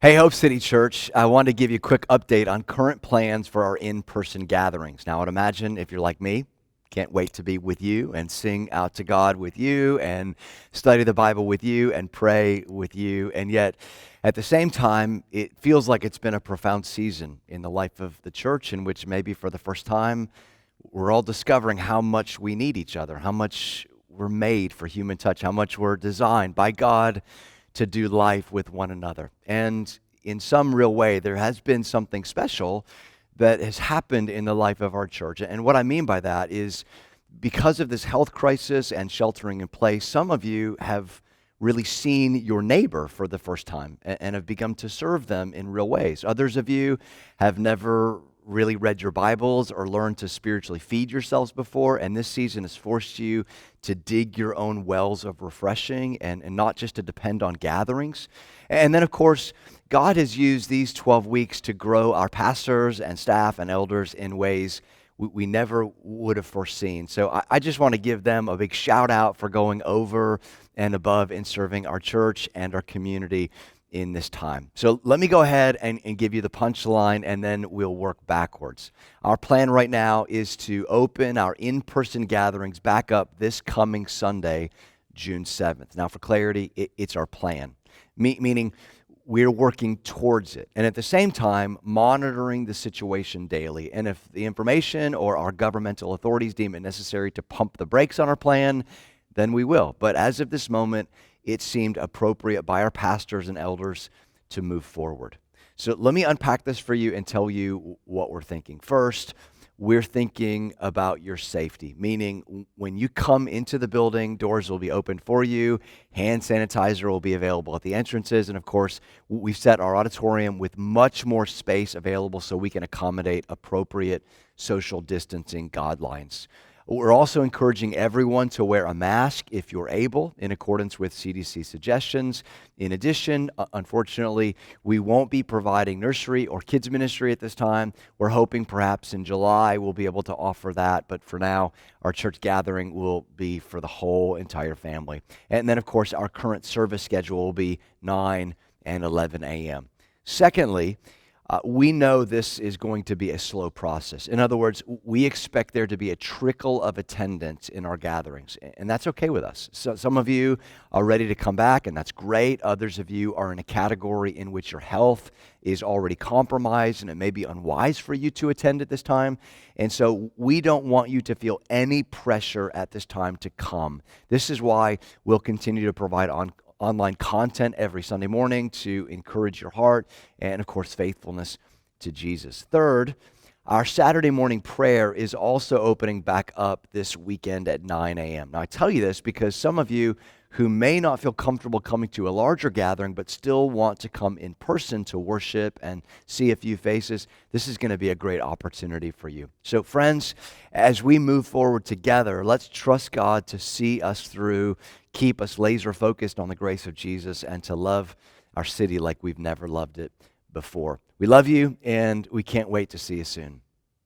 Hey, Hope City Church, I wanted to give you a quick update on current plans for our in-person gatherings. Now, I'd imagine if you're like me, can't wait to be with you and sing out to God with you and study the Bible with you and pray with you. And yet, at the same time, it feels like it's been a profound season in the life of the church in which maybe for the first time, we're all discovering how much we need each other, how much we're made for human touch, how much we're designed by God to do life with one another. And in some real way, there has been something special that has happened in the life of our church. And what I mean by that is because of this health crisis and sheltering in place, some of you have really seen your neighbor for the first time and have begun to serve them in real ways. Others of you have never really read your Bibles or learned to spiritually feed yourselves before, and this season has forced you to dig your own wells of refreshing and not just to depend on gatherings. And then, of course, God has used these 12 weeks to grow our pastors and staff and elders in ways we never would have foreseen. So I just want to give them a big shout out for going over and above in serving our church and our community in this time. So let me go ahead and give you the punchline, and then we'll work backwards. Our plan right now is to open our in-person gatherings back up this coming Sunday, June 7th. Now, for clarity, it's our plan, meaning we're working towards it. And at the same time, monitoring the situation daily. And if the information or our governmental authorities deem it necessary to pump the brakes on our plan, then we will. But as of this moment, it seemed appropriate by our pastors and elders to move forward. So let me unpack this for you and tell you what we're thinking. First, we're thinking about your safety, meaning when you come into the building, doors will be open for you, hand sanitizer will be available at the entrances, and of course, we've set our auditorium with much more space available so we can accommodate appropriate social distancing guidelines. We're also encouraging everyone to wear a mask if you're able, in accordance with CDC suggestions. In addition, unfortunately, we won't be providing nursery or kids ministry at this time. We're hoping perhaps in July we'll be able to offer that, but for now, our church gathering will be for the whole entire family. And then, of course, our current service schedule will be 9 and 11 a.m. Secondly, we know this is going to be a slow process. In other words, we expect there to be a trickle of attendance in our gatherings, and that's okay with us. So some of you are ready to come back, and that's great. Others of you are in a category in which your health is already compromised, and it may be unwise for you to attend at this time. And so we don't want you to feel any pressure at this time to come. This is why we'll continue to provide online content every Sunday morning to encourage your heart and, of course, faithfulness to Jesus. Third, our Saturday morning prayer is also opening back up this weekend at 9 a.m. Now, I tell you this because some of you who may not feel comfortable coming to a larger gathering but still want to come in person to worship and see a few faces, this is going to be a great opportunity for you. So, friends, as we move forward together, let's trust God to see us through, keep us laser focused on the grace of Jesus, and to love our city like we've never loved it before. We love you, and we can't wait to see you soon.